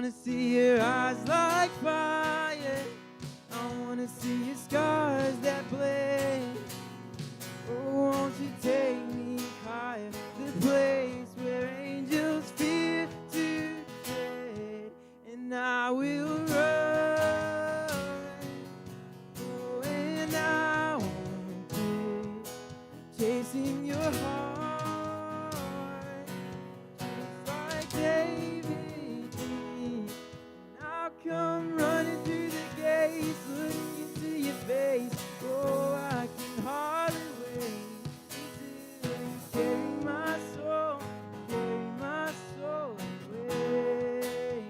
wanna see your eyes like fire. I wanna see your scars that blaze. Oh, won't you take me higher, the place where angels fear to tread, and I will run. Oh, and I won't quit chasing your heart, just like David did. I'll come running through the gates, looking into your face. Oh, I can hardly wait until you carry my soul away.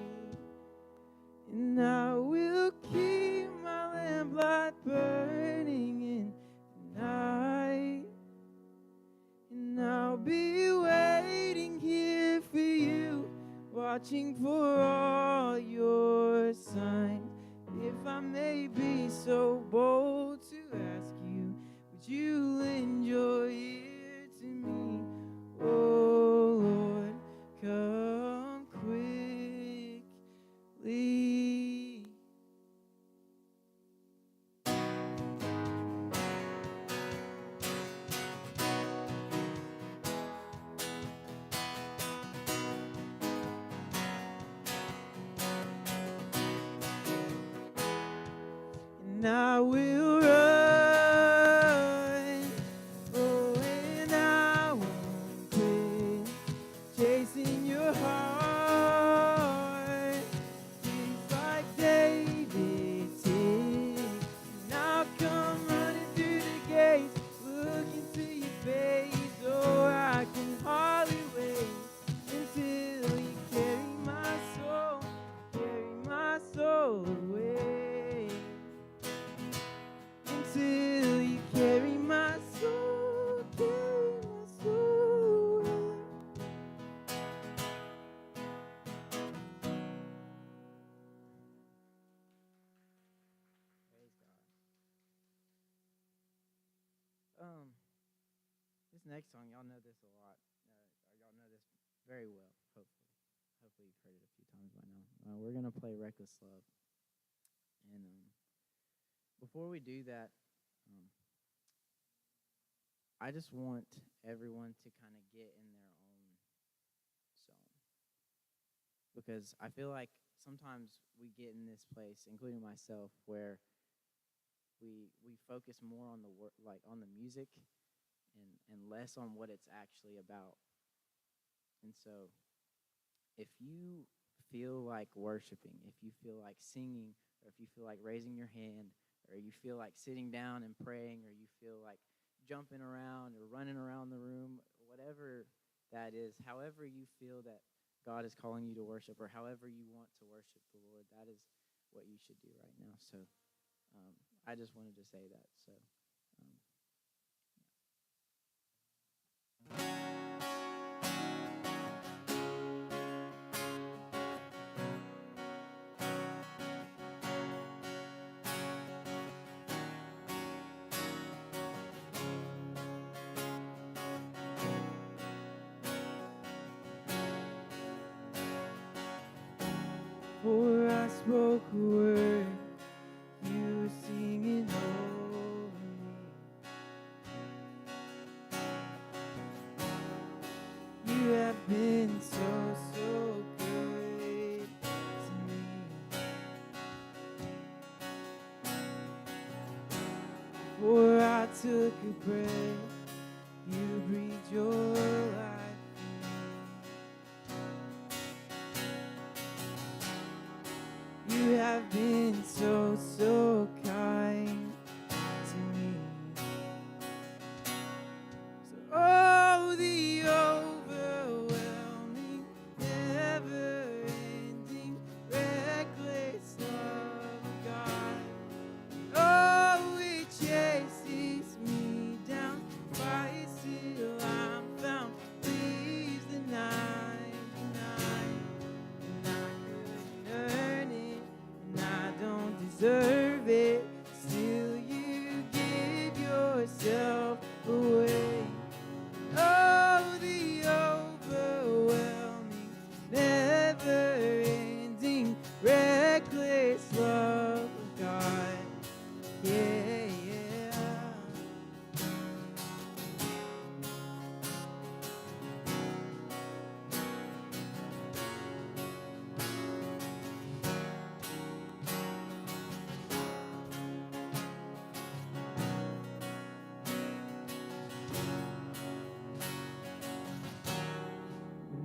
And I will keep my lamplight burning in the night, and I'll be waiting here for you, watching for all your signs. If I may be so bold to ask you, would you lend your ear to me? Oh Lord, come quickly. And I will run, oh, and I won't quit chasing your heart, just like David did. And I'll come running through the gates, look into your face. Oh, I can hardly wait until you carry my soul away. Until you carry my soul away. Praise God. This next song, y'all know this a lot. Y'all know this very well, hopefully. Hopefully you've heard it a few times by now. We're going to play Reckless Love. And before we do that, I just want everyone to kind of get in their own zone. Because I feel like sometimes we get in this place, including myself, where we focus more on the on the music and less on what it's actually about. And so if you feel like worshiping, if you feel like singing, or if you feel like raising your hand, or you feel like sitting down and praying, or you feel like jumping around or running around the room, whatever that is, however you feel that God is calling you to worship, or however you want to worship the Lord, that is what you should do right now. So I just wanted to say that. So before I spoke a word, you were singing over me. You have been so good to me. Before I took a breath, you breathed your life in me. You have been so kind to me. So, oh, the overwhelming, never-ending, reckless love of God. Oh, it chases me down, fights till I'm found, leaves the 99, and I couldn't earn it, and I don't deserve it. Still, you give yourself away. Oh, the overwhelming, never-ending,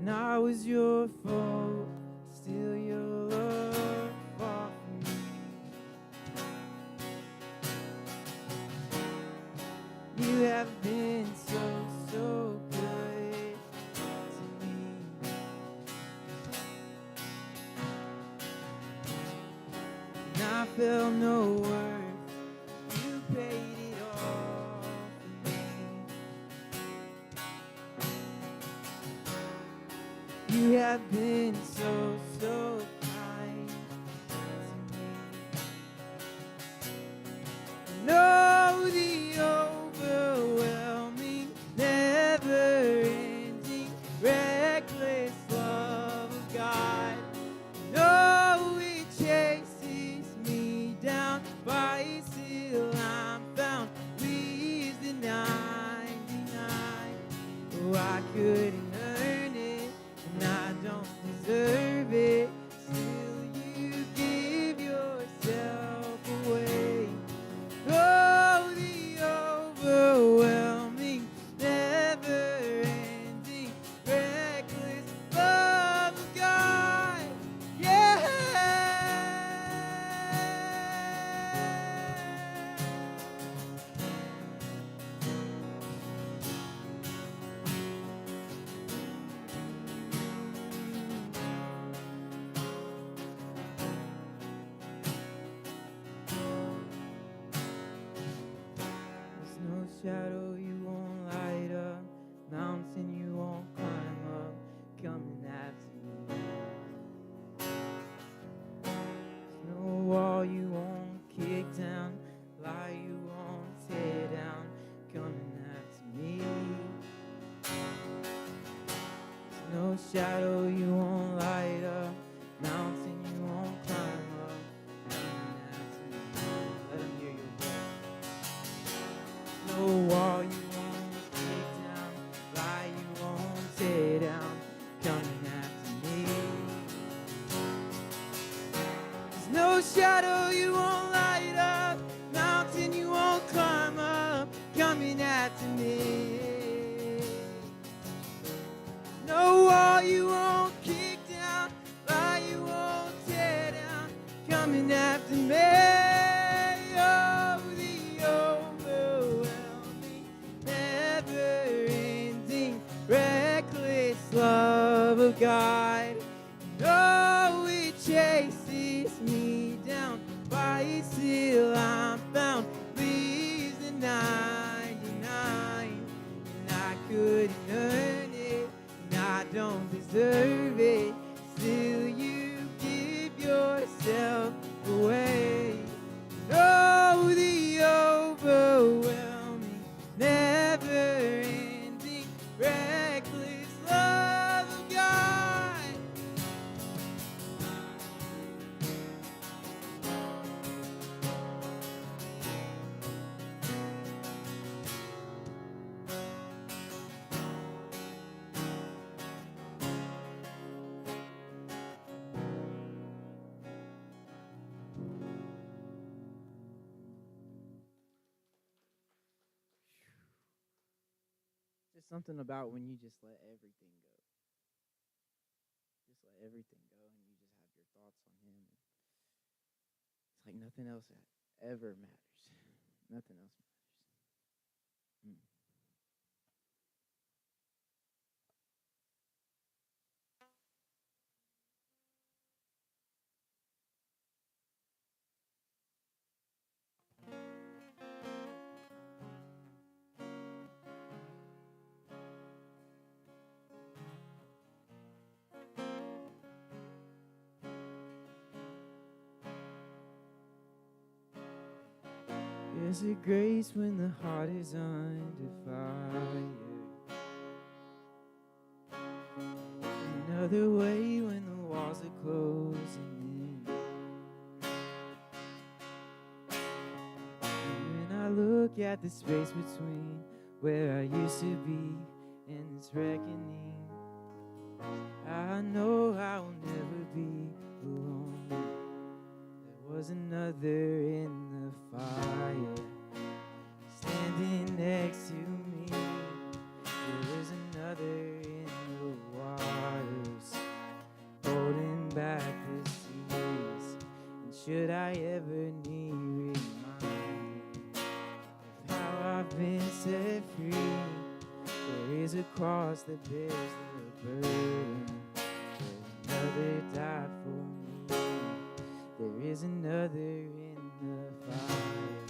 and I was your fault, still your love fought for me. You have been so, so good to me. And I felt no worth, you paid it all for me. You have been so, so kind to me. Know the overwhelming, never-ending, reckless love of God. No, it chases me down, fights till I'm found, leaves the 99. Oh, I couldn't earn it, and I don't deserve it. Still, you give yourself away. Oh, the overwhelming, never-ending, reckless love of God. Yeah. There's no shadow you won't light up, mountain you won't climb up, coming after me. There's no wall you won't kick down, lie you won't tear down, coming after me. There's no shadow you won't light up, mountain you won't climb up, coming after me. Let them hear your voice. No wall you won't kick down, lie you won't tear down, coming after me. There's no shadow you won't light up, mountain you won't climb up, coming after me. No wall you won't kick down, lie you won't tear down, coming after me. Oh, the overwhelming, never-ending, reckless love of God. Oh, it chases me down, fights till I'm found, leaves the 99. And I couldn't earn it, and I don't deserve it. Still, you give yourself away. Oh, the overwhelming, never-ending, reckless love of God. Just something about when you just let everything go. Just let everything go, and you just have your thoughts on Him. And it's like nothing else ever matters. Nothing else matters. Mm. There's a grace when the heart is under fire. Another way when the walls are closing in. And when I look at the space between where I used to be and this reckoning, I know I will never be alone. There was another in the fire, standing next to me. There was another in the water. Should I ever need reminding of how I've been set free? There is a cross that bears the burden. Another died for me. There is another in the fire.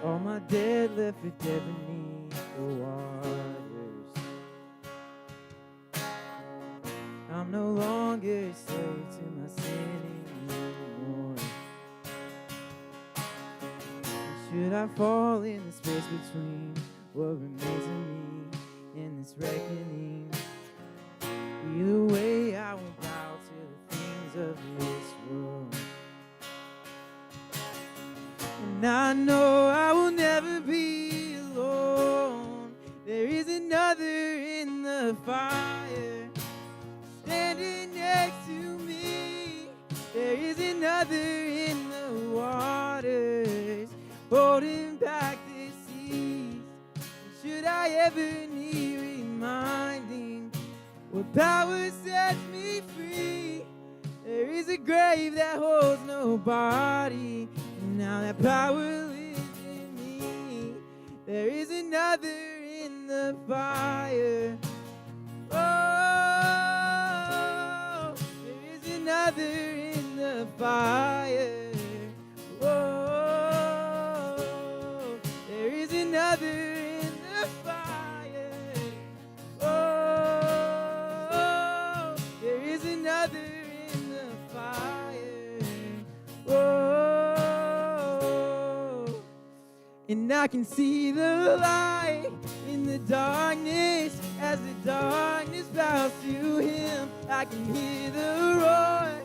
All my dead left for dead beneath the waters. I'm no longer a slave to my sin anymore. Should I fall in the space between what remains of me and this reckoning? Either way, I won't bow to the things of this world. And I know I will never be alone. There is another in the fire standing next to me. There is another in the waters holding back the seas. Should I ever need reminding what power sets me free? There is a grave that holds no body, and now that power lives in me. There is another in the fire. Oh, there is another in the fire. Oh, there is another in the fire. Oh, there is another in the fire. Oh, and I can see the light in the darkness. As the darkness bows to him, I can hear the roar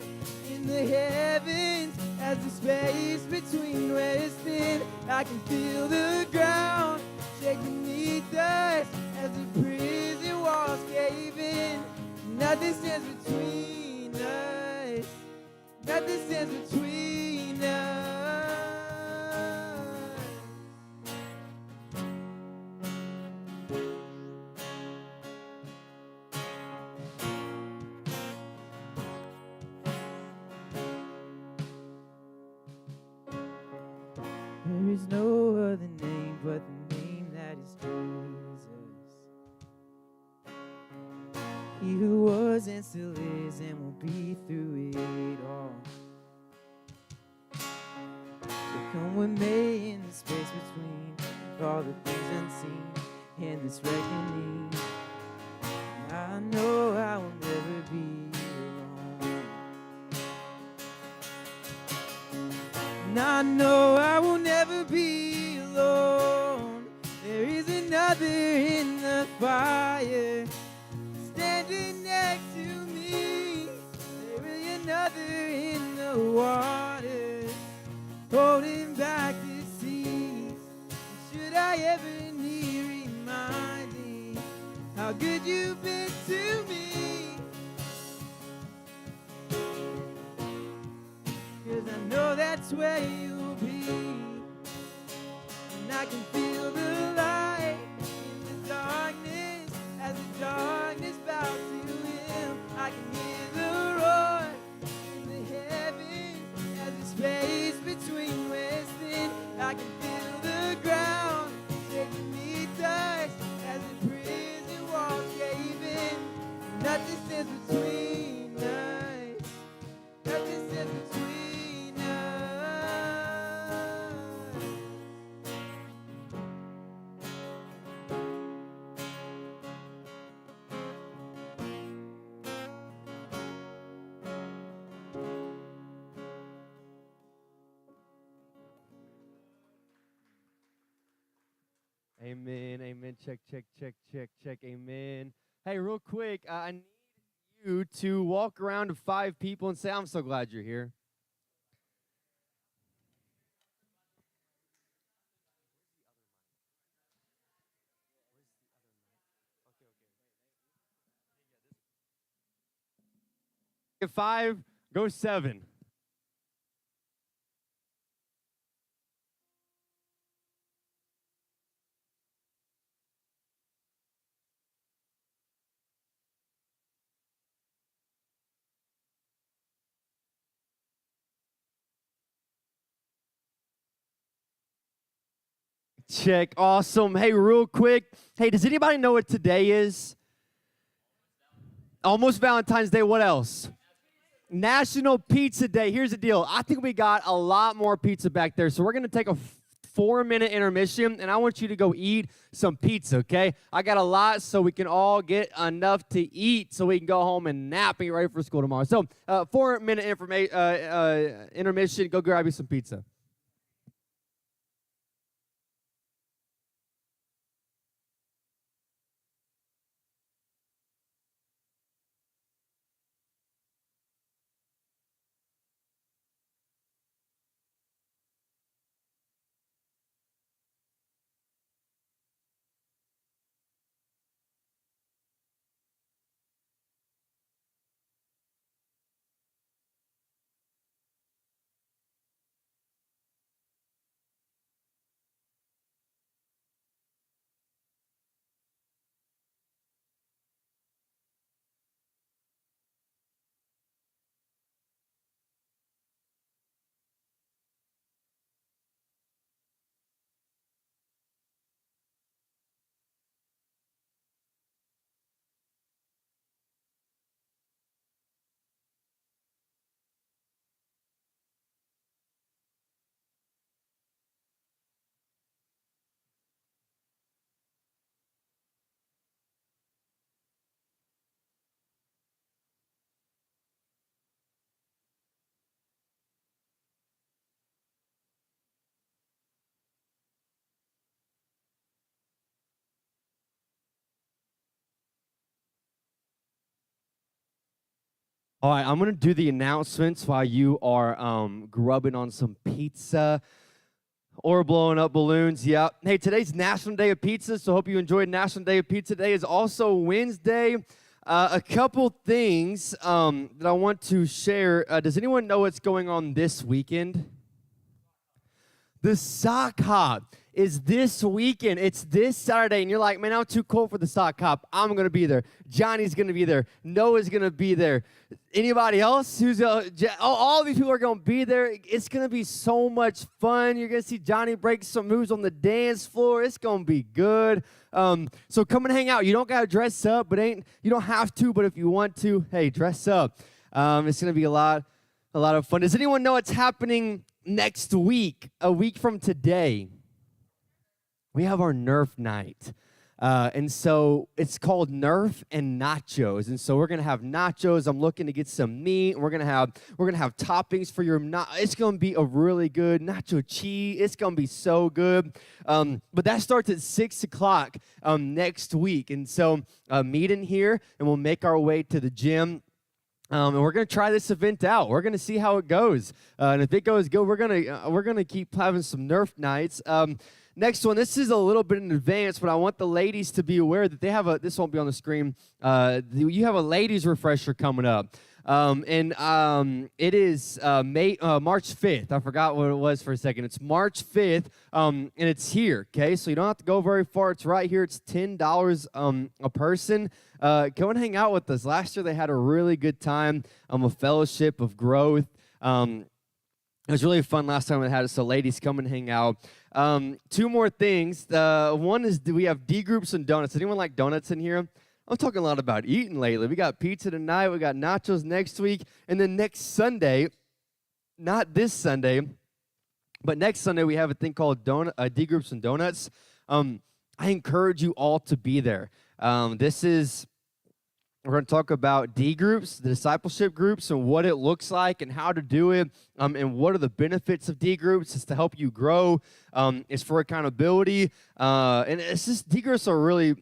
in the heavens. As the space between resting, I can feel the ground shake beneath us. As the prison walls cave in, nothing stands between us. Nothing stands between us. There is no other name but the name that is Jesus. He who was and still is and will be through it all. So come what may in the space between all the things unseen and this reckoning. I know I will never be alone. And I know I will never be alone. There is another in the fire standing next to me. There is another in the waters holding back the seas. Should I ever need reminding how good you've been to me? 'Cause I know that's where you'll be. And I can feel the light in the darkness. As the darkness bows to him, I can hear the roar in the heavens. As the space between resting, I can feel the ground shake beneath us. As the prison walls cave in, nothing stands between us. Nothing stands between us. Amen, amen. Check, check, check, check, check. Amen. Hey, real quick, I need you to walk around to 5 people and say, I'm so glad you're here. If 5, go 7. check. Awesome. Hey, real quick. Hey, does anybody know what today is? Almost Valentine's Day. What else? National Pizza Day. Here's the deal. I think we got a lot more pizza back there. So we're going to take a 4-minute intermission, and I want you to go eat some pizza, okay? I got a lot so we can all get enough to eat so we can go home and nap and get ready for school tomorrow. So 4-minute intermission. Go grab you some pizza. All right, I'm going to do the announcements while you are grubbing on some pizza or blowing up balloons. Yeah. Hey, today's National Day of Pizza, so hope you enjoyed National Day of Pizza. Today is also Wednesday. A couple things that I want to share. Does anyone know what's going on this weekend? The sock hop is this weekend. It's this Saturday, and you're like, man, I'm too cold for the sock hop. I'm going to be there. Johnny's going to be there. Noah's going to be there. Anybody else who's all these people are going to be there. It's going to be so much fun. You're going to see Johnny break some moves on the dance floor. It's going to be good. So come and hang out. You don't got to dress up, but you don't have to, but if you want to, hey, dress up. It's going to be a lot of fun. Does anyone know what's happening next week, a week from today? We have our Nerf night. And so it's called Nerf and Nachos. And so we're gonna have nachos. I'm looking to get some meat. We're gonna have toppings for your it's gonna be a really good nacho cheese. It's gonna be so good. But that starts at 6 o'clock next week. And so meet in here and we'll make our way to the gym. And we're gonna try this event out. We're gonna see how it goes, and if it goes good, we're gonna keep having some Nerf nights. Next one, this is a little bit in advance, but I want the ladies to be aware that they have this won't be on the screen. You have a ladies refresher coming up. It is March 5th. I forgot what it was for a second. It's March 5th, and it's here, okay? So you don't have to go very far. It's right here. It's $10 a person. Go and hang out with us. Last year they had a really good time, a fellowship of growth. It was really fun last time we had it, so ladies, come and hang out. Two more things. One is, we have D groups and donuts. Anyone like donuts in here? I'm talking a lot about eating lately. We got pizza tonight. We got nachos next week. And then next Sunday, not this Sunday, but next Sunday, we have a thing called D groups and donuts. I encourage you all to be there. We're going to talk about D groups, the discipleship groups, and what it looks like and how to do it, and what are the benefits of D groups. It's to help you grow. It's for accountability. And it's just, D groups are really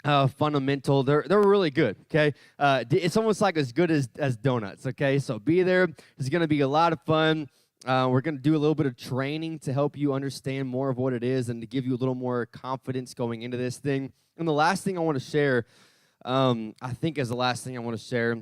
fundamental. They're really good, okay? It's almost like as good as donuts, okay? So be there. It's going to be a lot of fun. We're going to do a little bit of training to help you understand more of what it is and to give you a little more confidence going into this thing. And the last thing I want to share, I think is the last thing I want to share,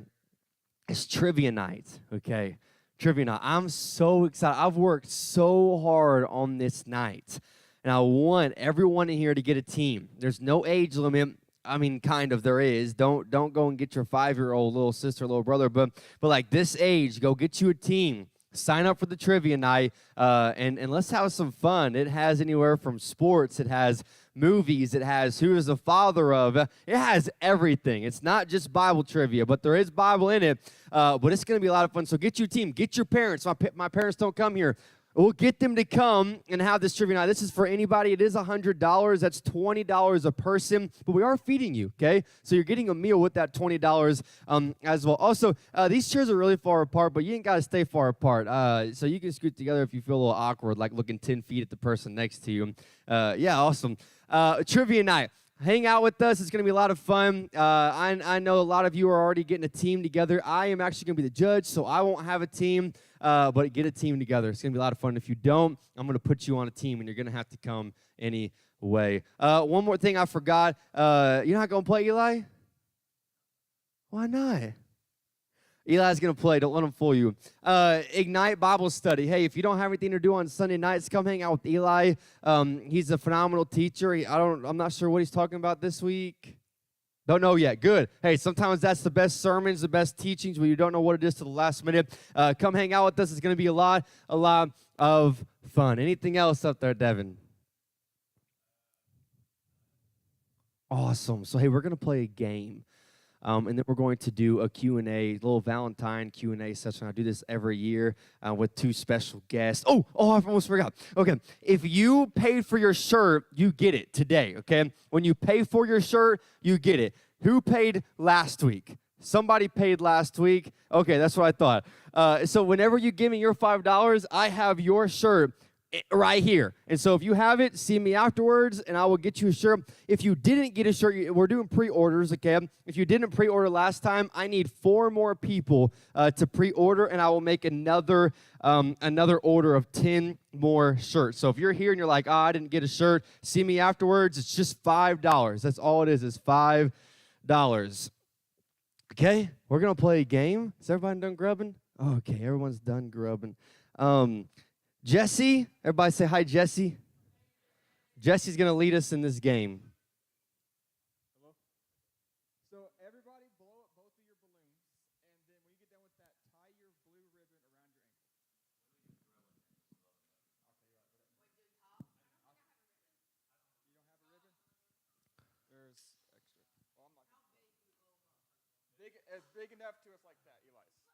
is trivia night, okay? Trivia night. I'm so excited. I've worked so hard on this night, and I want everyone in here to get a team. There's no age limit. I mean, kind of, there is. Don't go and get your 5-year-old little sister, little brother, but like this age, go get you a team. sign up for the trivia night, and let's have some fun. It has anywhere from sports, it has movies, it has who is the father of, it has everything. It's not just Bible trivia, but there is Bible in it. But it's going to be a lot of fun. So get your team, get your parents. My parents don't come here. We'll get them to come and have this trivia night. This is for anybody. It is $100. That's $20 a person. But we are feeding you, okay? So you're getting a meal with that $20 as well. Also, these chairs are really far apart, but you ain't got to stay far apart. So you can scoot together if you feel a little awkward, like looking 10 feet at the person next to you. Yeah, awesome. Trivia night. Hang out with us. It's going to be a lot of fun. I know a lot of you are already getting a team together. I am actually going to be the judge, so I won't have a team, but get a team together. It's going to be a lot of fun. If you don't, I'm going to put you on a team, and you're going to have to come anyway. One more thing I forgot. You're not going to play, Eli? Why not? Eli's going to play. Don't let him fool you. Ignite Bible Study. Hey, if you don't have anything to do on Sunday nights, come hang out with Eli. He's a phenomenal teacher. I'm not sure what he's talking about this week. Don't know yet. Good. Hey, sometimes that's the best sermons, the best teachings when you don't know what it is to the last minute. Come hang out with us. It's going to be a lot of fun. Anything else up there, Devin? Awesome. So, hey, we're going to play a game. And then we're going to do a Q&A, little Valentine Q&A session. I do this every year with two special guests. Oh, I almost forgot. Okay, if you paid for your shirt, you get it today, okay? When you pay for your shirt, you get it. Who paid last week? Somebody paid last week. Okay, that's what I thought. So whenever you give me your $5, I have your shirt right here. And so if you have it, see me afterwards, and I will get you a shirt. If you didn't get a shirt, we're doing pre-orders, okay? If you didn't pre-order last time, I need 4 more people to pre-order, and I will make another order of 10 more shirts. So if you're here and you're like, I didn't get a shirt, see me afterwards. It's just $5. That's all it is $5. Okay? We're going to play a game. Is everybody done grubbing? Oh, okay, everyone's done grubbing. Jesse, everybody say hi, Jesse. Jesse's going to lead us in this game. Hello? So everybody blow up both of your balloons, and then when you get done with that, tie your blue ribbon around your ankle. You don't have a ribbon? There's extra. Well, I'm not big enough to us like that, Elias.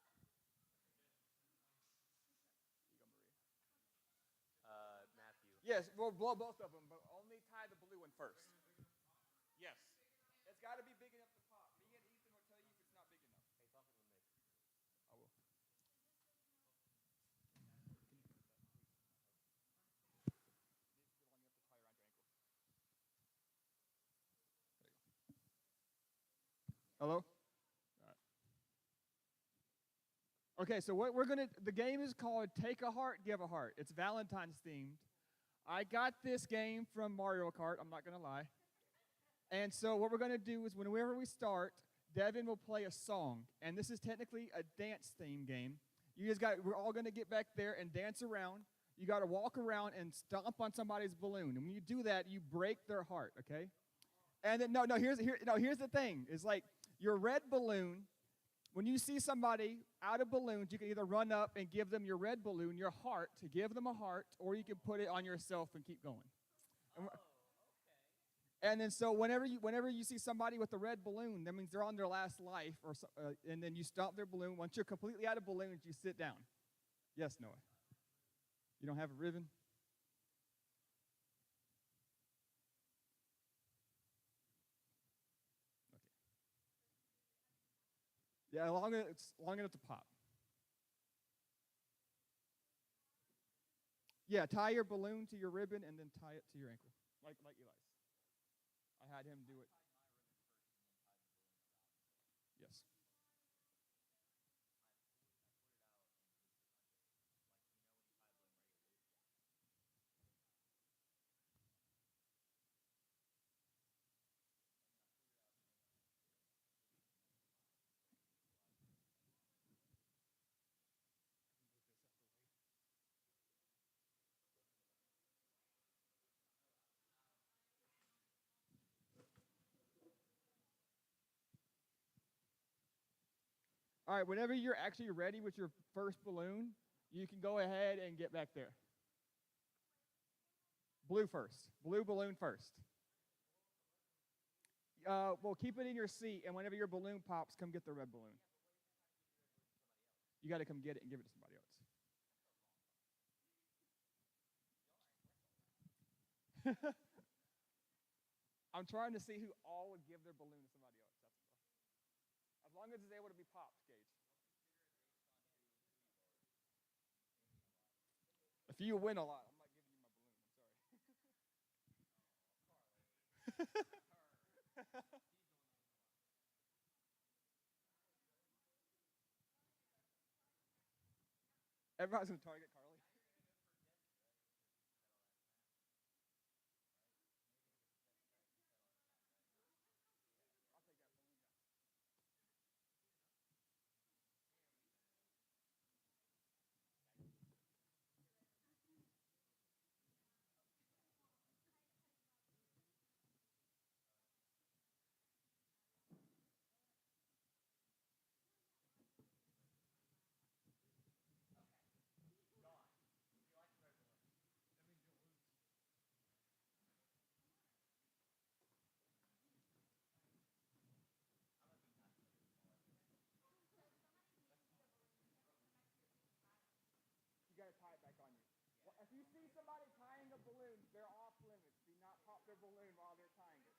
Yes, we'll blow both of them, but only tie the blue one first. Yes. It's got to be big enough to pop. Me and Ethan will tell you if it's not big enough. Hey, talk to me. I will. Hello? All right. Okay, so what the game is called Take a Heart, Give a Heart. It's Valentine's themed. I got this game from Mario Kart, I'm not going to lie. And so what we're going to do is whenever we start, Devin will play a song. And this is technically a dance theme game. We're all going to get back there and dance around. You got to walk around and stomp on somebody's balloon. And when you do that, you break their heart, okay? And then here's the thing. It's like your red balloon. When you see somebody out of balloons, you can either run up and give them your red balloon, your heart, to give them a heart, or you can put it on yourself and keep going. Okay. And then so whenever you see somebody with a red balloon, that means they're on their last life, and then you stomp their balloon. Once you're completely out of balloons, you sit down. Yes, Noah? You don't have a ribbon? Yeah, it's long enough to pop. Yeah, tie your balloon to your ribbon and then tie it to your ankle, like Elias. I had him do it. Yes. All right, whenever you're actually ready with your first balloon, You can go ahead and get back there. Blue first. Blue balloon first. Well, keep it in your seat, and whenever your balloon pops, come get the red balloon. You got to come get it and give it to somebody else. I'm trying to see who all would give their balloon to somebody else. That's all. As long as it's able to be popped, Gage. If you win a lot, I'm not giving you my balloon. I'm sorry. Everybody's going to target Carly. You got to tie it back on you. Well, if you see somebody tying a balloon, they're off limits. Do not pop their balloon while they're tying it.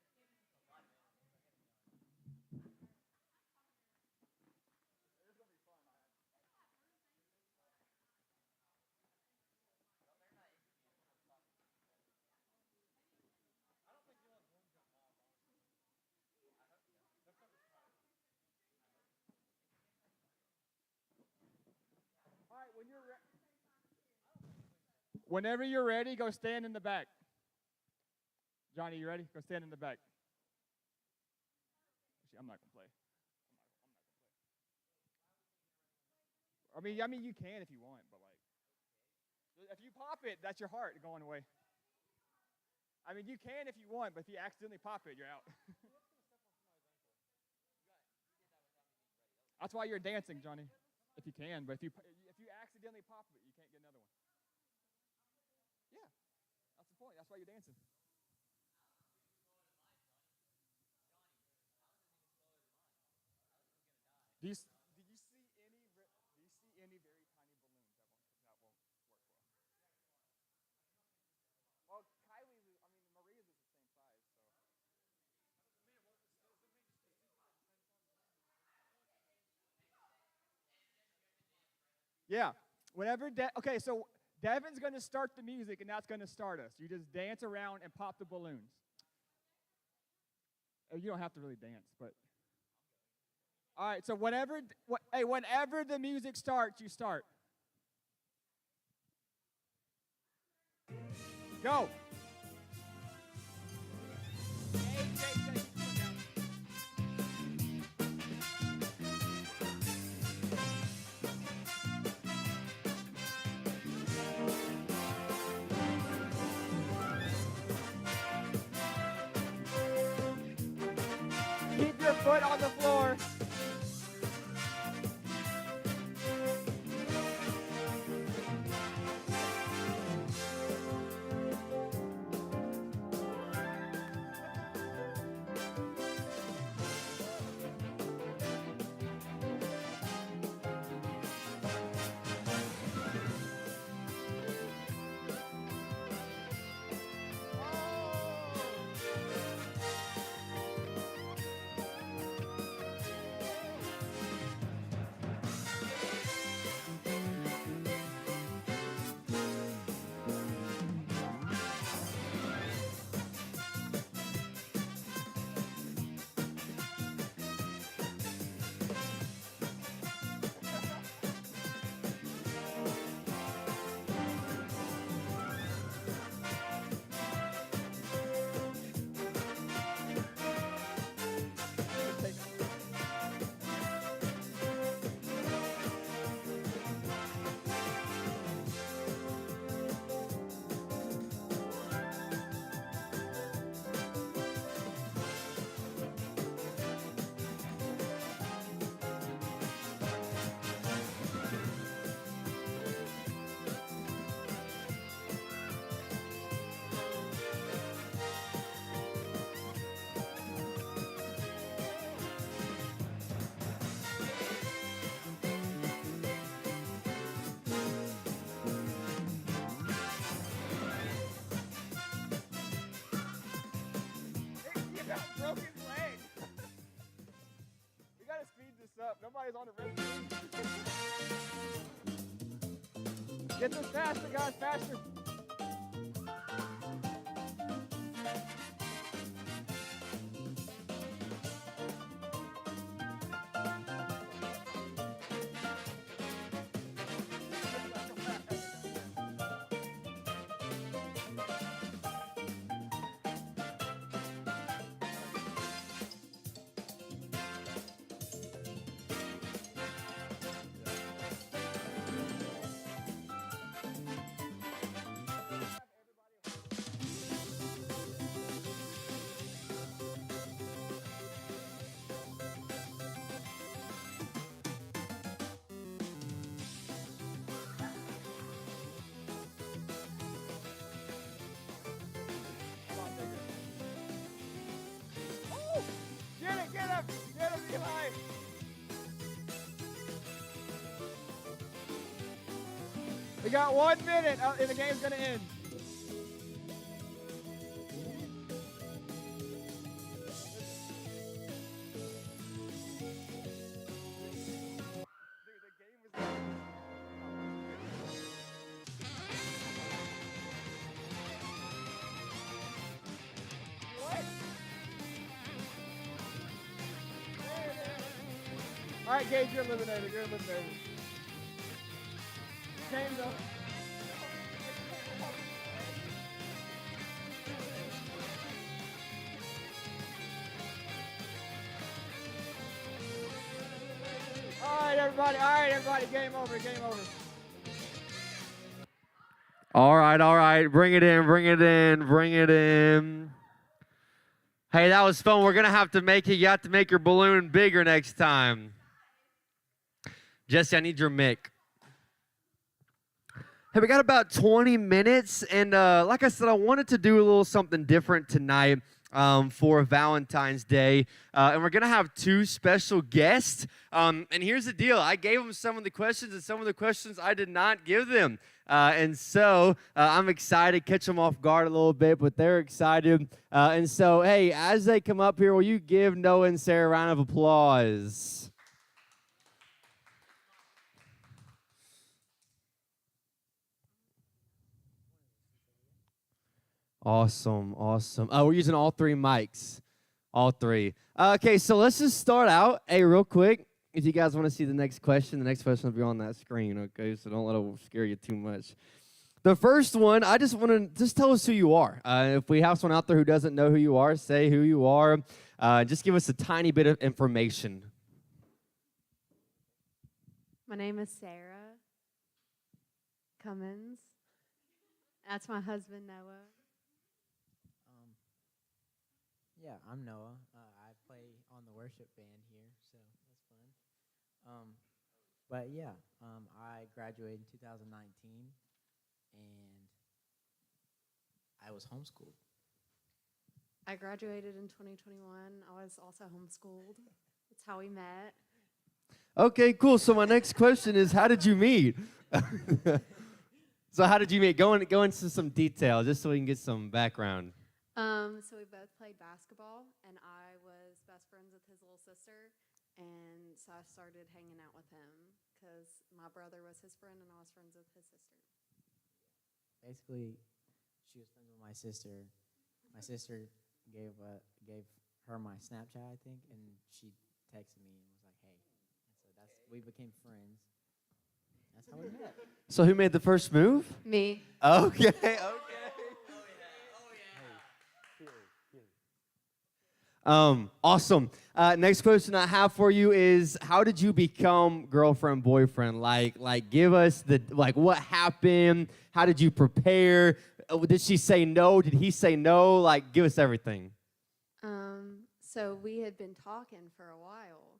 All right, whenever you're ready, go stand in the back. Johnny, you ready? Go stand in the back. Actually, I'm not gonna play. I mean, you can if you want, but like, if you pop it, that's your heart going away. I mean, you can if you want, but if you accidentally pop it, you're out. That's why you're dancing, Johnny, if you can. But if you accidentally pop it, you can't get another one. Yeah, that's the point. That's why you're dancing. Did you see any very tiny balloons that won't work well? Well, Kylie's, I mean, Maria's is the same size, so. Yeah. Okay, so Devin's going to start the music, and that's going to start us. You just dance around and pop the balloons. You don't have to really dance, but. All right, so whenever the music starts, you start. Go. Keep your foot on the floor. Everybody's on the red team. Get this faster, guys, faster. Get him, Eli! We got 1 minute and the game's gonna end. All right, Gage, you're eliminated. You're eliminated. Game's up. All right, everybody. Game over. Game over. All right. Bring it in. Hey, that was fun. We're going to have to make it. You have to make your balloon bigger next time. Jesse, I need your mic. Hey, we got about 20 minutes, and like I said, I wanted to do a little something different tonight for Valentine's Day, and we're going to have 2 special guests, and here's the deal. I gave them some of the questions, and some of the questions I did not give them, and so I'm excited, catch them off guard a little bit, but they're excited, and so, hey, as they come up here, will you give Noah and Sarah a round of applause? Awesome. We're using all 3 mics. All 3. Okay, so let's just start out. Hey, real quick, if you guys want to see the next question will be on that screen, okay? So don't let it scare you too much. The first one, I just want to tell us who you are. If we have someone out there who doesn't know who you are, say who you are. Just give us a tiny bit of information. My name is Sarah Cummins. That's my husband, Noah. Yeah, I'm Noah. I play on the worship band here, so that's fun. But yeah, I graduated in 2019, and I was homeschooled. I graduated in 2021. I was also homeschooled. That's how we met. Okay, cool. So my next question is, how did you meet? So how did you meet? Go into some detail, just so we can get some background. So we both played basketball, and I was best friends with his little sister, and so I started hanging out with him because my brother was his friend, and I was friends with his sister. Basically, she was friends with my sister. My sister gave her my Snapchat, I think, and she texted me and was like, "Hey," and so we became friends. That's how we met. So who made the first move? Me. Okay. Awesome. Next question I have for you is, how did you become girlfriend, boyfriend? Like, give us what happened? How did you prepare? Did she say no? Did he say no? Like, give us everything. So we had been talking for a while,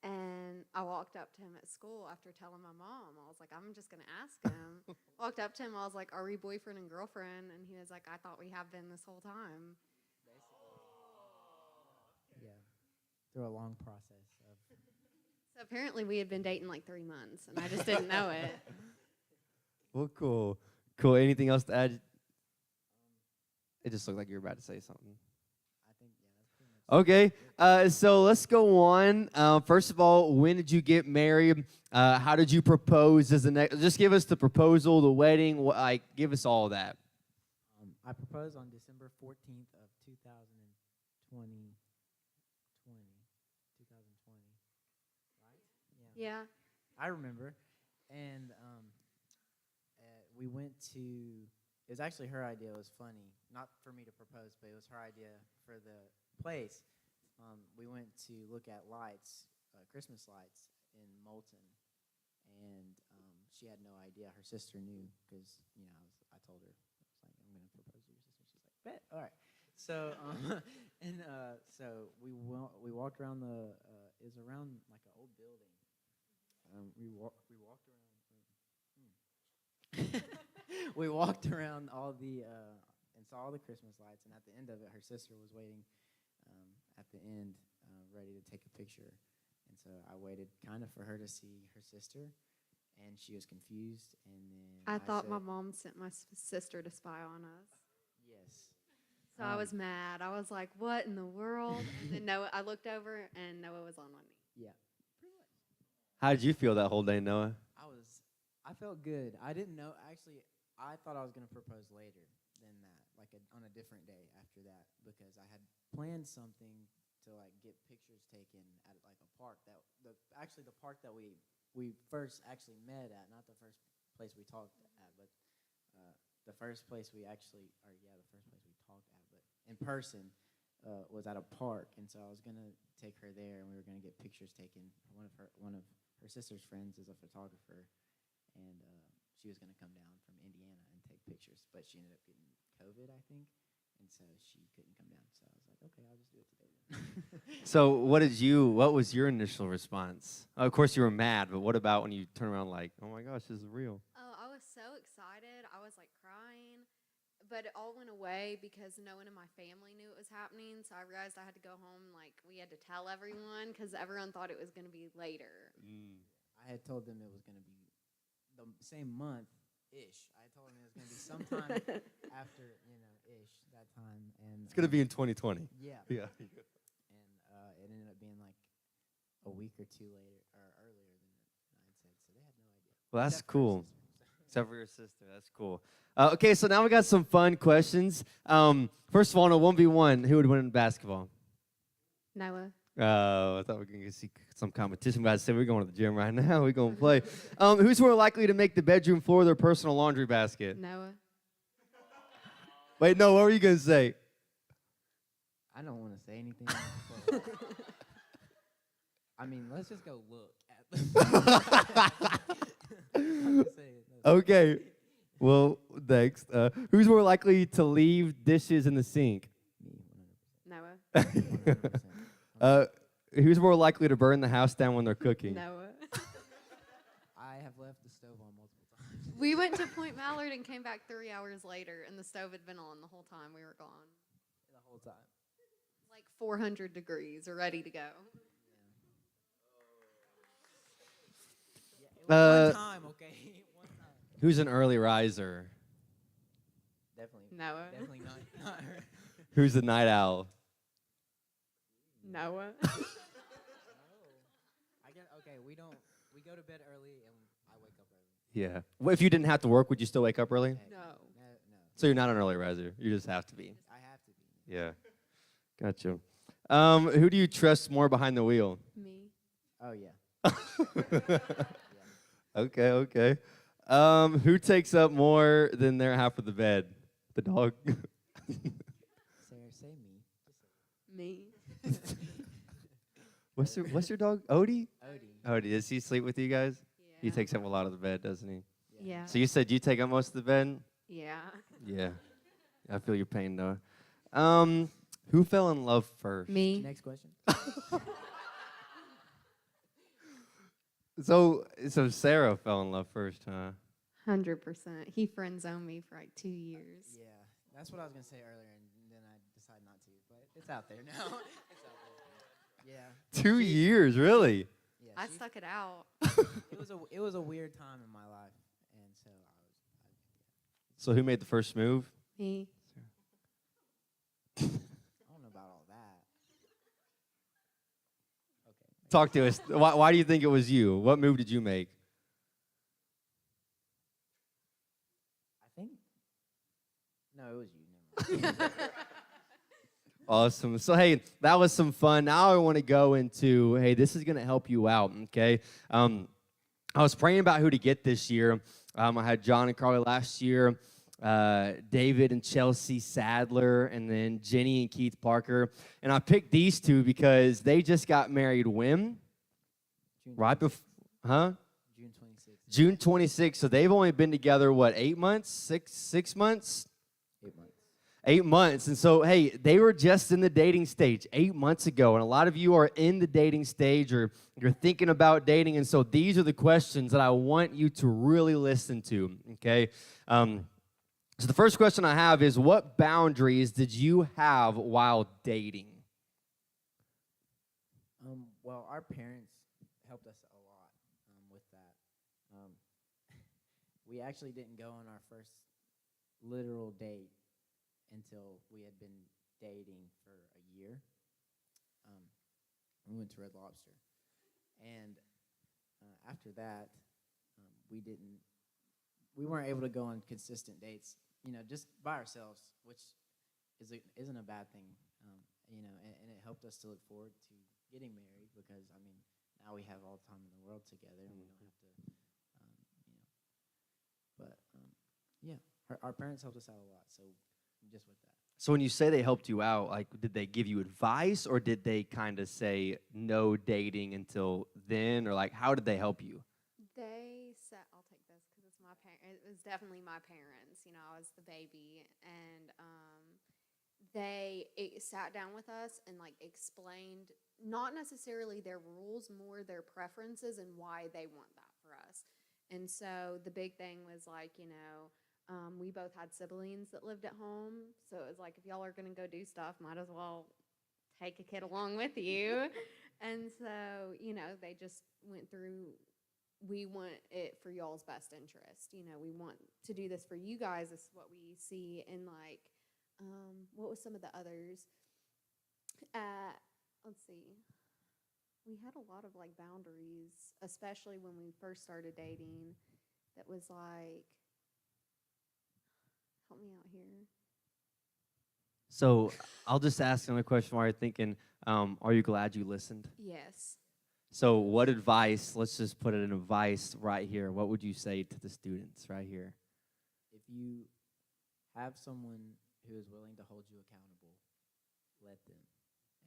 and I walked up to him at school after telling my mom. I was like, I'm just going to ask him. Walked up to him. I was like, are we boyfriend and girlfriend? And he was like, I thought we have been this whole time. Yeah, through a long process of. So apparently we had been dating like 3 months, and I just didn't know it. Well, cool. Anything else to add? It just looked like you were about to say something. I think that's pretty much Okay, so let's go on. First of all, when did you get married? How did you propose as the next? Just give us the proposal, the wedding, give us all that. I proposed on December 14th of 2020. 2020, right? Yeah. I remember. And we went to, it was actually her idea. It was funny. Not for me to propose, but it was her idea for the place. We went to look at lights, Christmas lights in Moulton. And she had no idea. Her sister knew because, I told her. I was like, I'm going to propose to your sister. She's like, bet. All right. So, so we walked around it was around like an old building. We walked around. We walked around all the and saw all the Christmas lights, and at the end of it, her sister was waiting at the end, ready to take a picture. And so I waited kind of for her to see her sister, and she was confused. And then I thought said, my mom sent my sister to spy on us. yes. So I was mad. I was like, what in the world? And then Noah, I looked over and Noah was on one knee. Yeah. Pretty much. How did you feel that whole day, Noah? I felt good. I didn't know. Actually, I thought I was going to propose later than that, like on a different day after that, because I had planned something to like get pictures taken at like a park that the park that we first actually met at, not the first place we talked at, but the first place we talked at, but in person was at a park, and so I was gonna take her there, and we were gonna get pictures taken. One of her sister's friends is a photographer, and she was gonna come down from Indiana and take pictures, but she ended up getting COVID, I think, and so she couldn't come down. So I was like, okay, I'll just do it today then. So what was your initial response? Of course you were mad, but what about when you turn around like, oh my gosh, this is real? Oh, I was so excited. I was like crying. But it all went away because no one in my family knew it was happening. So I realized I had to go home. Like, we had to tell everyone because everyone thought it was going to be later. I had told them it was going to be the same month-ish. I told them it was going to be sometime after, ish, that time. And It's gonna be in 2020. Yeah. Yeah. And it ended up being like a week or two later, or earlier than I had said. So they had no idea. Well, that's Except for her cool. sister, so. Except for your sister. That's cool. Okay, so now we got some fun questions. First of all, in a 1v1, who would win in basketball? Noah. I thought we were going to see some competition. Guys said we're going to the gym right now. We're going to play. Who's more likely to make the bedroom floor their personal laundry basket? Noah. Wait, no, what were you going to say? I don't want to say anything. I mean, let's just go look at them. Okay. Well, next. Who's more likely to leave dishes in the sink? Noah. 100%. Who's more likely to burn the house down when they're cooking? Noah. I have left the stove on multiple times. We went to Point Mallard and came back 3 hours later, and the stove had been on the whole time we were gone. The whole time. Like 400 degrees, we're ready to go. One time, okay? One time. Who's an early riser? Definitely. Noah. Definitely not her. Who's a night owl? Noah. We go to bed early and I wake up early. Yeah. Well, if you didn't have to work, would you still wake up early? Heck, No. No. So you're not an early riser. You just have to be. I have to be. Yeah. Gotcha. Who do you trust more behind the wheel? Me. Oh, yeah. Okay. Who takes up more than their half of the bed? The dog. Sarah, say me. Me. What's your dog? Odie? Odie. Does he sleep with you guys? Yeah. He takes up a lot of the bed, doesn't he? Yeah. So you said you take up most of the bed? Yeah. Yeah. I feel your pain, Noah. Who fell in love first? Me. Next question. So Sarah fell in love first, huh? 100%. He friend zoned me for like 2 years. Yeah, that's what I was gonna say earlier, and then I decided not to. But it's out there now. It's out there. Yeah. 2 years, really? Yeah. I stuck it out. It was a weird time in my life, and so So who made the first move? Me. I don't know about all that. Talk to us. Why do you think it was you? What move did you make? I think no, it was you. Never mind. Awesome. So, hey, that was some fun. Now I want to go into, hey, this is going to help you out, okay? I was praying about who to get this year. I had John and Carly last year, David and Chelsea Sadler, and then Jenny and Keith Parker. And I picked these two because they just got married when? June Right 26th. before, huh? June 26th. June 26th. So they've only been together, what, 8 months? Six months? 8 months. 8 months. And so, hey, they were just in the dating stage 8 months ago. And a lot of you are in the dating stage or you're thinking about dating. And so these are the questions that I want you to really listen to, okay? So the first question I have is, what boundaries did you have while dating? Well, our parents helped us a lot with that. We actually didn't go on our first literal date until we had been dating for a year. We went to Red Lobster, and after that, we weren't able to go on consistent dates. Just by ourselves, which isn't a bad thing. And it helped us to look forward to getting married because now we have all the time in the world together, and we don't have to, But yeah, our parents helped us out a lot. So just with that. So when you say they helped you out, like, did they give you advice or did they kind of say no dating until then? Or, like, how did they help you? They said, I'll take this because it's my parent. It was definitely my parents. I was the baby, and they sat down with us and explained not necessarily their rules, more their preferences and why they want that for us. And so the big thing was we both had siblings that lived at home, so it was like, if y'all are gonna go do stuff, might as well take a kid along with you. And so they just went through, we want it for y'all's best interest. We want to do this for you guys. This is what we see in what was some of the others? Let's see. We had a lot of boundaries, especially when we first started dating. That was help me out here. So I'll just ask another question while you're thinking, are you glad you listened? Yes. So what advice, let's just put it in advice right here. What would you say to the students right here? If you have someone who is willing to hold you accountable, let them,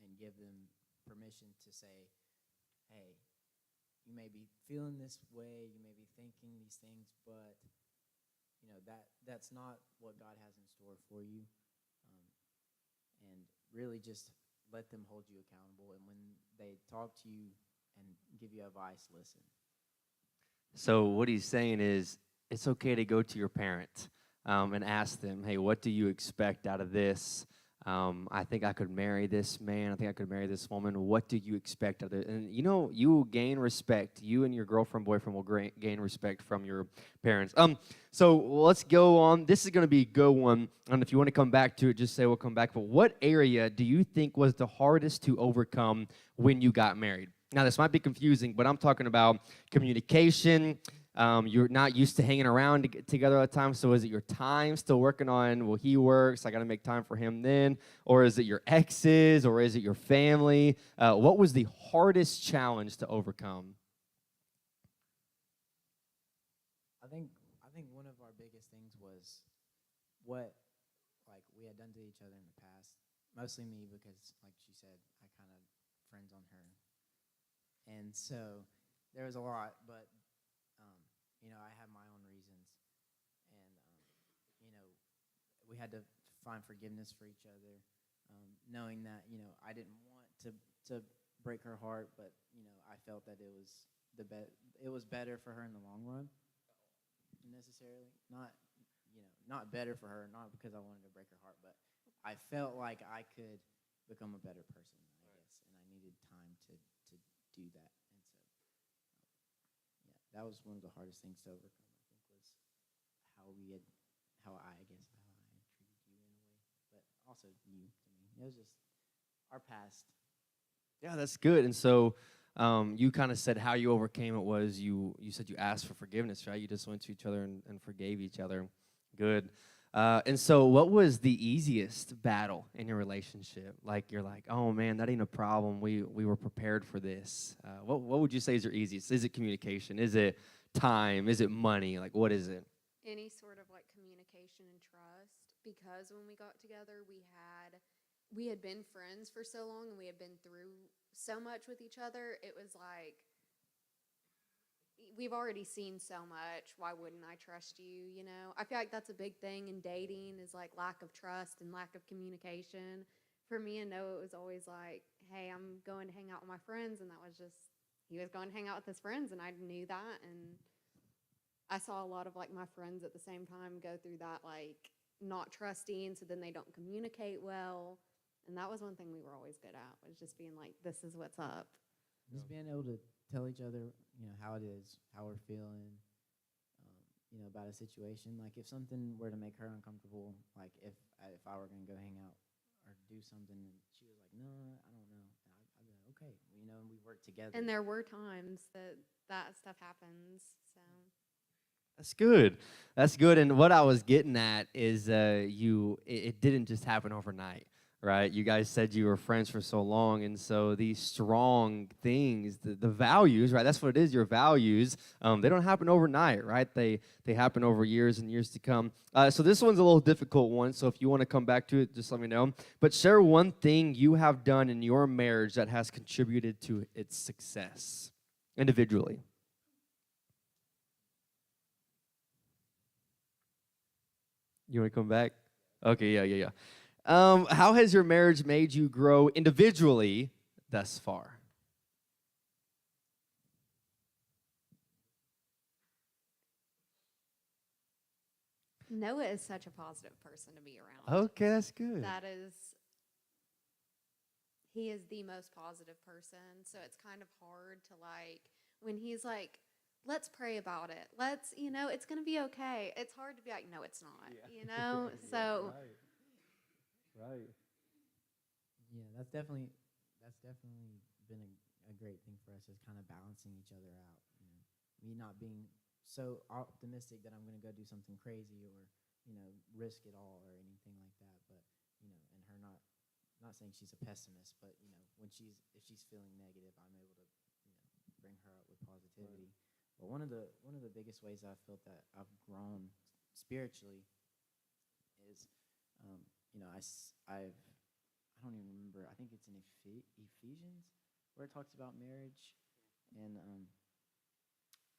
and give them permission to say, hey, you may be feeling this way, you may be thinking these things, but that's not what God has in store for you. And really just let them hold you accountable. And when they talk to you and give you advice, listen. So what he's saying is it's okay to go to your parent and ask them, hey, what do you expect out of this? I think I could marry this man. I think I could marry this woman. What do you expect of it? And you will gain respect. You and your girlfriend, boyfriend will gain respect from your parents. So let's go on. This is going to be a good one. And if you want to come back to it, just say we'll come back. But what area do you think was the hardest to overcome when you got married? Now, this might be confusing, but I'm talking about communication. You're not used to hanging around together all the time, so is it your time still working on, well, he works, I got to make time for him then? Or is it your exes, or is it your family? What was the hardest challenge to overcome? I think one of our biggest things was what we had done to each other in the past. Mostly me, because like she said, I kind of friends on her. And so there was a lot, but I have my own reasons, and we had to find forgiveness for each other, knowing that I didn't want to break her heart, but I felt that it was better for her in the long run. Necessarily, not better for her, not because I wanted to break her heart, but I felt like I could become a better person, I guess, and I needed time to do that. That was one of the hardest things to overcome, I think, was how I treated you in a way, but also you to me. It was just our past. Yeah, that's good. And so you kind of said how you overcame it was you said you asked for forgiveness, right? You just went to each other and forgave each other. Good. And so, what was the easiest battle in your relationship? Like you're like, oh man, that ain't a problem. We were prepared for this. What would you say is your easiest? Is it communication? Is it time? Is it money? Like what is it? Any sort of like communication and trust, because when we got together, we had been friends for so long and we had been through so much with each other. It was like, we've already seen so much. Why wouldn't I trust you? You know, I feel like that's a big thing in dating, is like lack of trust and lack of communication. For me and Noah, it was always like, hey, I'm going to hang out with my friends. And that was just, he was going to hang out with his friends. And I knew that. And I saw a lot of like my friends at the same time go through that, like not trusting. So then they don't communicate well. And that was one thing we were always good at, was just being like, this is what's up. Just being able to tell each other, you know, how it is, how we're feeling, you know, about a situation. Like if something were to make her uncomfortable, like if I were gonna go hang out or do something, and she was like, no, I don't know, and I'd be like, okay, you know, and we work together. And there were times that stuff happens. So That's good. That's good. And what I was getting at is it didn't just happen overnight, right? You guys said you were friends for so long, and so these strong things, the values, right? That's what it is. Your values, they don't happen overnight, right? They happen over years and years to come. So this one's a little difficult one. So if you want to come back to it, just let me know. But share one thing you have done in your marriage that has contributed to its success individually. You want to come back? Okay, yeah. How has your marriage made you grow individually thus far? Noah is such a positive person to be around. Okay, that's good. He is the most positive person. So it's kind of hard to like, when he's like, let's pray about it. It's going to be okay. It's hard to be like, no, it's not, So Right. Yeah, that's definitely been a great thing for us, is kind of balancing each other out. You know, me not being so optimistic that I'm going to go do something crazy or, you know, risk it all or anything like that. But, you know, and her not saying she's a pessimist, but, you know, if she's feeling negative, I'm able to, you know, bring her up with positivity. Right. But one of the biggest ways I've felt that I've grown spiritually is, you know, I don't even remember. I think it's in Ephesians where it talks about marriage, and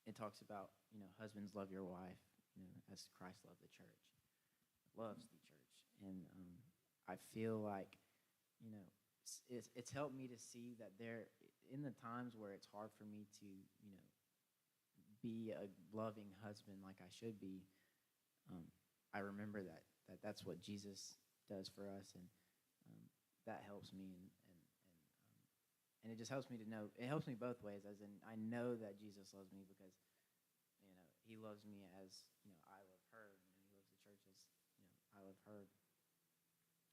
it talks about, you know, husbands, love your wife, you know, as Christ loved the church, loves the church, and I feel like, you know, it's helped me to see that there, in the times where it's hard for me to, you know, be a loving husband like I should be, I remember that's what Jesus does for us, and that helps me, and it just helps me to know. It helps me both ways, as in I know that Jesus loves me because, you know, he loves me as, you know, I love her. You know, he loves the church as, you know, I love her,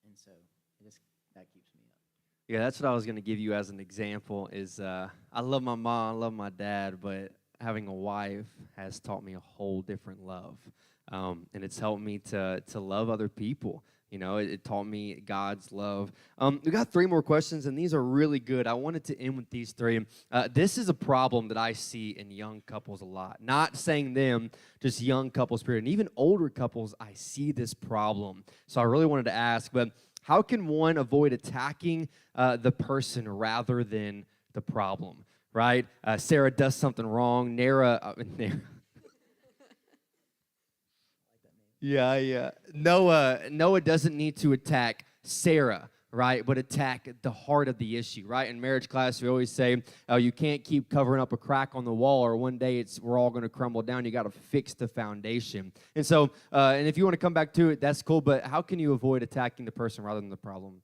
and so that keeps me up. Yeah, that's what I was going to give you as an example is I love my mom, I love my dad, but having a wife has taught me a whole different love. And it's helped me to love other people. You know, it taught me God's love. We got 3 more questions, and these are really good. I wanted to end with these 3. This is a problem that I see in young couples a lot. Not saying them, just young couples, period. And even older couples, I see this problem. So I really wanted to ask, but how can one avoid attacking the person rather than the problem, right? Sarah does something wrong. Nara. Yeah. Noah doesn't need to attack Sarah, right? But attack the heart of the issue, right? In marriage class, we always say, you can't keep covering up a crack on the wall, or one day we're all going to crumble down. You got to fix the foundation. And so, and if you want to come back to it, that's cool. But how can you avoid attacking the person rather than the problem?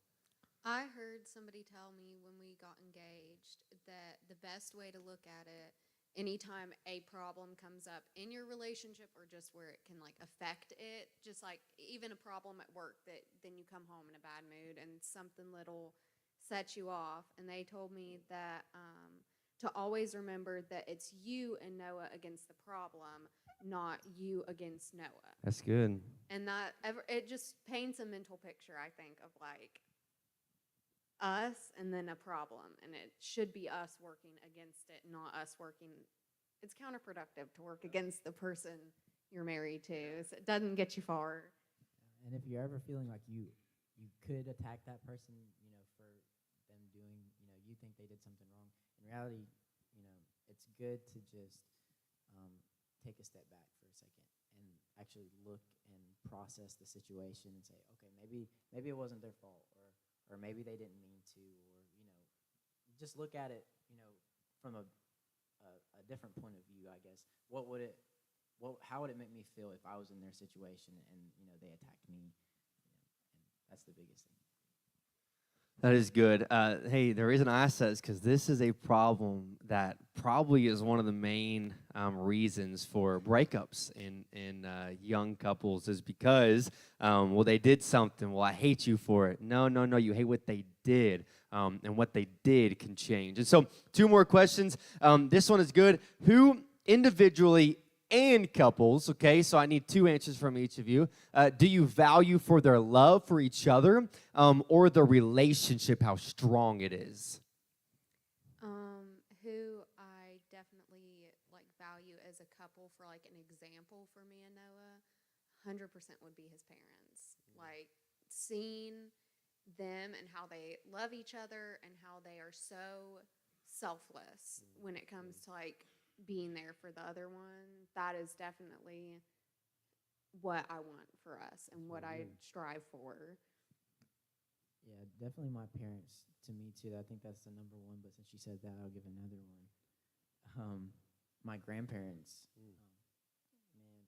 I heard somebody tell me when we got engaged that the best way to look at it, anytime a problem comes up in your relationship or just where it can like affect it, just like even a problem at work that then you come home in a bad mood and something little sets you off. And they told me that to always remember that it's you and Noah against the problem, not you against Noah. That's good. And it just paints a mental picture, I think, of like us and then a problem. And it should be us working against it, not us working. It's counterproductive to work against the person you're married to. So it doesn't get you far. And if you're ever feeling like you could attack that person, for them doing, you think they did something wrong. In reality, it's good to just take a step back for a second and actually look and process the situation and say, okay, maybe it wasn't their fault, or maybe they didn't mean to, or just look at it, from a different point of view, I guess. How would it make me feel if I was in their situation and they attacked me? And that's the biggest thing. That is good. Hey, the reason I said is because this is a problem that probably is one of the main reasons for breakups in young couples is because, they did something. Well, I hate you for it. No, you hate what they did, and what they did can change. And so 2 more questions. This one is good. Who individually and couples, okay, so I need 2 answers from each of you. Do you value for their love for each other, or the relationship, how strong it is? Who I definitely value as a couple for an example for me and Noah, 100% would be his parents. Seeing them and how they love each other and how they are so selfless when it comes to being there for the other one, that is definitely what I want for us and what I strive for. Yeah, definitely my parents to me too. I think that's the number one, but since you said that, I'll give another one. My grandparents. Man,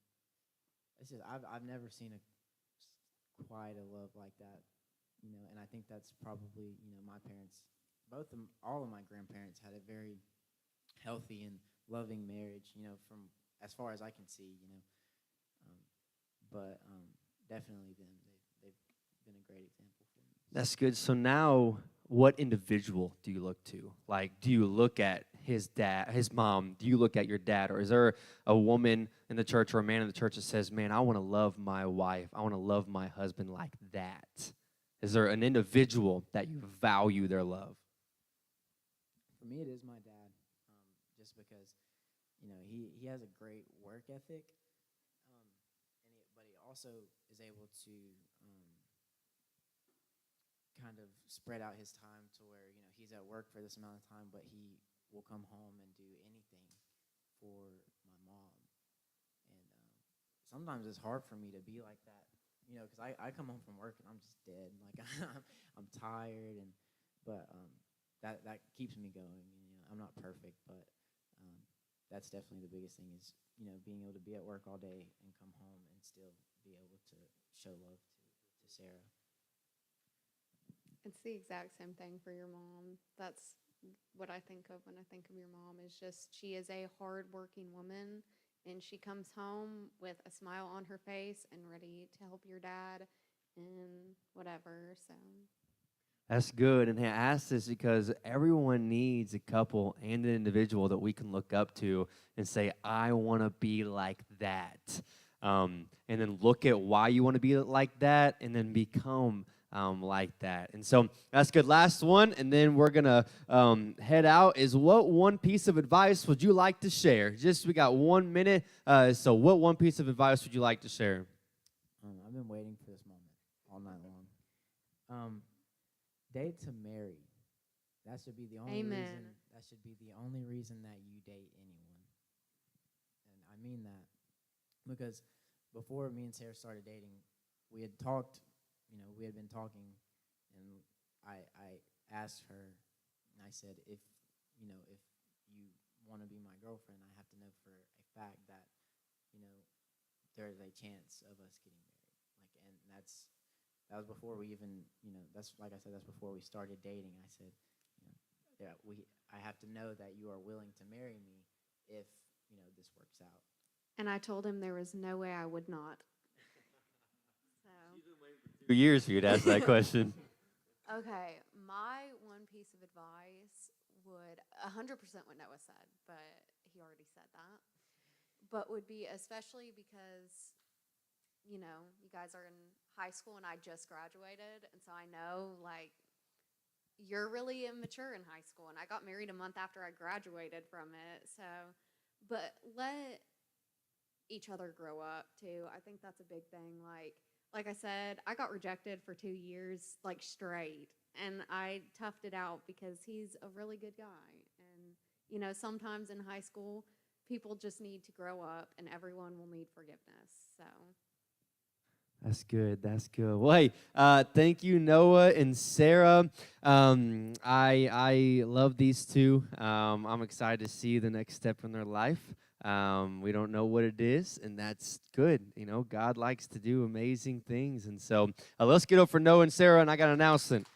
it's just I've never seen quite a love like that, and I think that's probably, my parents, all of my grandparents had a very healthy and loving marriage, from as far as I can see, but definitely them. They've been a great example for me. That's good. So now, what individual do you look to? Do you look at his dad, his mom? Do you look at your dad? Or is there a woman in the church or a man in the church that says, man, I want to love my wife. I want to love my husband like that? Is there an individual that you value their love? For me, it is my dad, just because, he has a great work ethic, but he also is able to kind of spread out his time to where, he's at work for this amount of time, but he will come home and do anything for my mom. And sometimes it's hard for me to be like that, because I come home from work and I'm just dead. I'm tired, but that keeps me going. I'm not perfect, but that's definitely the biggest thing is, being able to be at work all day and come home and still be able to show love to Sarah. It's the exact same thing for your mom. That's what I think of when I think of your mom, is just she is a hard-working woman, and she comes home with a smile on her face and ready to help your dad and whatever. So That's good. And I ask this because everyone needs a couple and an individual that we can look up to and say, I want to be like that. And then look at why you want to be like that and then become like that. And so that's good. Last one, and then we're going to head out, is what one piece of advice would you like to share? We got 1 minute. So what one piece of advice would you like to share? I've been waiting for this moment all night long. Date to marry. That should be the only Amen. reason. That should be the only reason that you date anyone. And I mean that because before me and Sarah started dating, we had talked. We had been talking, and I asked her, and I said, if you want to be my girlfriend, I have to know for a fact that there's a chance of us getting married. And that was before we even, that's like I said, that's before we started dating. I said, I have to know that you are willing to marry me if, this works out. And I told him there was no way I would not. So 2 years for you to ask that question. okay, my one piece of advice would 100% what Noah said, but he already said that. But would be especially because, you know, you guys are in high school and I just graduated. And so I know, like, you're really immature in high school. And I got married a month after I graduated from it. So, but let each other grow up too. I think that's a big thing. Like I said, I got rejected for 2 years, like straight. And I toughed it out because he's a really good guy. And, you know, sometimes in high school, people just need to grow up and everyone will need forgiveness. So. That's good. That's good. Well, hey, thank you, Noah and Sarah. I love these two. I'm excited to see the next step in their life. We don't know what it is, and that's good. You know, God likes to do amazing things. And so let's get up for Noah and Sarah, and I got an announcement.